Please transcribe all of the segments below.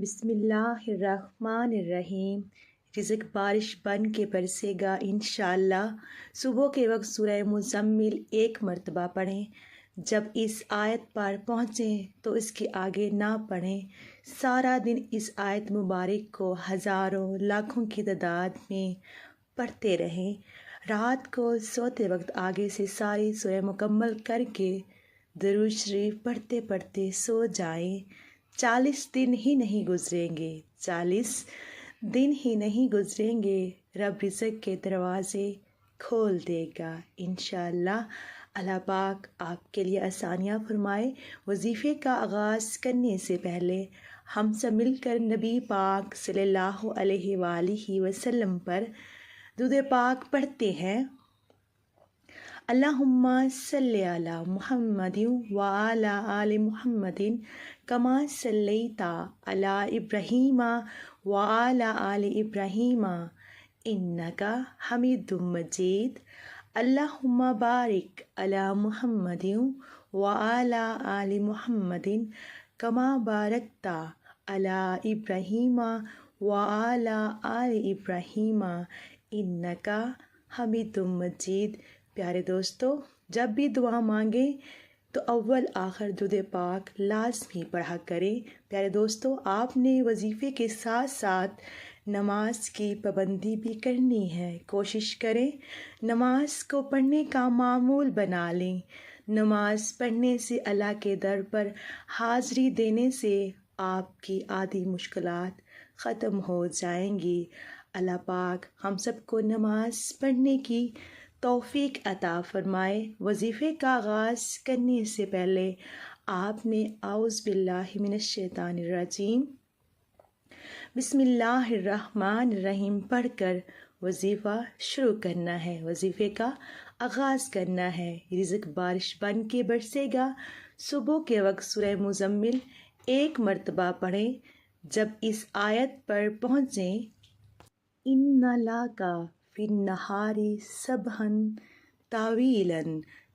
بسم اللہ الرحمن الرحیم۔ رزق بارش بن کے برسے گا انشاءاللہ۔ صبح کے وقت سورہ مزمل ایک مرتبہ پڑھیں۔ جب اس آیت پر پہنچیں تو اس کے آگے نہ پڑھیں۔ سارا دن اس آیت مبارک کو ہزاروں لاکھوں کی تعداد میں پڑھتے رہیں۔ رات کو سوتے وقت آگے سے ساری سورہ مکمل کر کے درود شریف پڑھتے پڑھتے سو جائیں۔ 40 دن ہی نہیں گزریں گے 40 دن ہی نہیں گزریں گے رب رزق کے دروازے کھول دے گا انشاءاللہ۔ اللہ پاک آپ کے لیے آسانیاں فرمائے۔ وظیفے کا آغاز کرنے سے پہلے ہم سب مل کر نبی پاک صلی اللہ علیہ وآلہ وسلم پر درود پاک پڑھتے ہیں۔ اللہم صلی علی محمد وعلی آل محمد کما صلیت علی ابراہیم وعلی آل ابراہیم انک حمید مجید۔ اللہم بارک علی محمد وعلی آل محمد کما بارکت علی ابراہیم وعلی آل ابراہیم انک حمید مجید۔ پیارے دوستو، جب بھی دعا مانگیں تو اول آخر درود پاک لازمی پڑھا کریں۔ پیارے دوستو، آپ نے وظیفے کے ساتھ ساتھ نماز کی پابندی بھی کرنی ہے۔ کوشش کریں نماز کو پڑھنے کا معمول بنا لیں۔ نماز پڑھنے سے اللہ کے در پر حاضری دینے سے آپ کی آدھی مشکلات ختم ہو جائیں گی۔ اللہ پاک ہم سب کو نماز پڑھنے کی توفیق عطا فرمائے۔ وظیفے کا آغاز کرنے سے پہلے آپ نے اعوذ باللہ من الشیطان الرجیم بسم اللہ الرحمن الرحیم پڑھ کر وظیفہ شروع کرنا ہے، وظیفے کا آغاز کرنا ہے۔ رزق بارش بن کے برسے گا۔ صبح کے وقت سورہ مزمل ایک مرتبہ پڑھیں۔ جب اس آیت پر پہنچیں ان لک فی النہار سبحا طویلا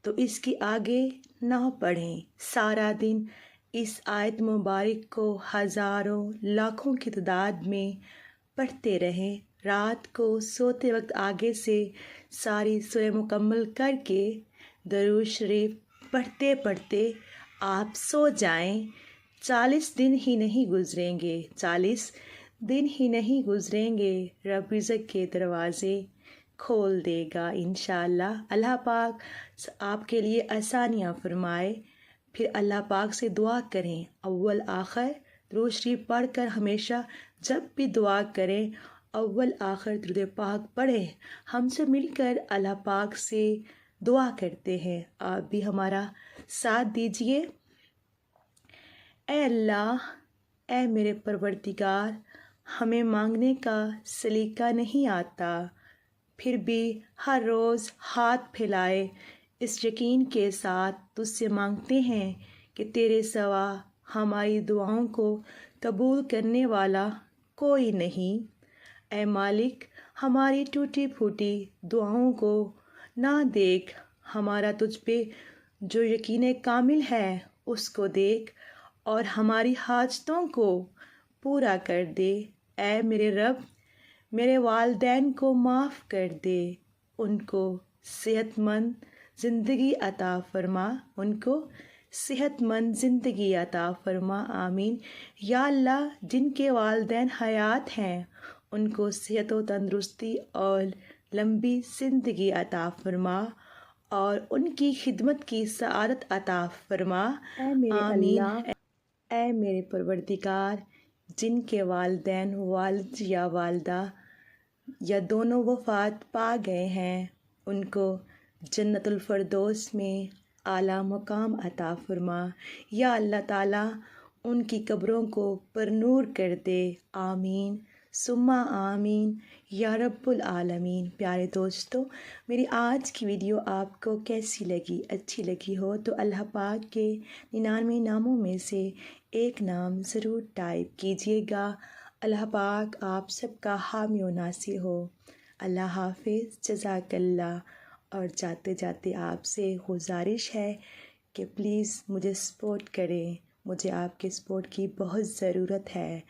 تو اس کے آگے نہ پڑھیں۔ سارا دن اس آیت مبارک کو ہزاروں لاکھوں کی تعداد میں پڑھتے رہیں۔ رات کو سوتے وقت آگے سے ساری سورہ مکمل کر کے درود شریف پڑھتے پڑھتے آپ سو جائیں۔ 40 دن ہی نہیں گزریں گے 40 دن ہی نہیں گزریں گے رب رزق کے دروازے کھول دے گا انشاءاللہ۔ اللہ پاک آپ کے لیے آسانیاں فرمائے۔ پھر اللہ پاک سے دعا کریں۔ اول آخر درود شریف پڑھ کر ہمیشہ جب بھی دعا کریں اول آخر درود پاک پڑھیں۔ ہم سب مل کر اللہ پاک سے دعا کرتے ہیں، آپ بھی ہمارا ساتھ دیجیے۔ اے اللہ، اے میرے پروردگار، ہمیں مانگنے کا سلیقہ نہیں آتا، پھر بھی ہر روز ہاتھ پھیلائے اس یقین کے ساتھ تجھ سے مانگتے ہیں کہ تیرے سوا ہماری دعاؤں کو قبول کرنے والا کوئی نہیں۔ اے مالک، ہماری ٹوٹی پھوٹی دعاؤں کو نہ دیکھ، ہمارا تجھ پہ جو یقین کامل ہے اس کو دیکھ اور ہماری حاجتوں کو پورا کر دے۔ اے میرے رب، میرے والدین کو معاف کر دے، ان کو صحت مند زندگی عطا فرما، ان کو صحت مند زندگی عطا فرما، آمین۔ یا اللہ، جن کے والدین حیات ہیں ان کو صحت و تندرستی اور لمبی زندگی عطا فرما اور ان کی خدمت کی سعادت عطا فرما، آمین۔ اے میرے پروردگار، جن کے والدین والد یا والدہ یا دونوں وفات پا گئے ہیں ان کو جنت الفردوس میں اعلیٰ مقام عطا فرما۔ یا اللہ تعالیٰ ان کی قبروں کو پرنور کر دے، آمین ثم آمین یا رب العالمین۔ پیارے دوستو، میری آج کی ویڈیو آپ کو کیسی لگی؟ اچھی لگی ہو تو اللہ پاک کے 99 ناموں میں سے ایک نام ضرور ٹائپ کیجیے گا۔ اللہ پاک آپ سب کا حامی و ناصر ہو۔ اللہ حافظ، جزاک اللہ۔ اور جاتے جاتے آپ سے گزارش ہے کہ پلیز مجھے سپورٹ کریں، مجھے آپ کے سپورٹ کی بہت ضرورت ہے.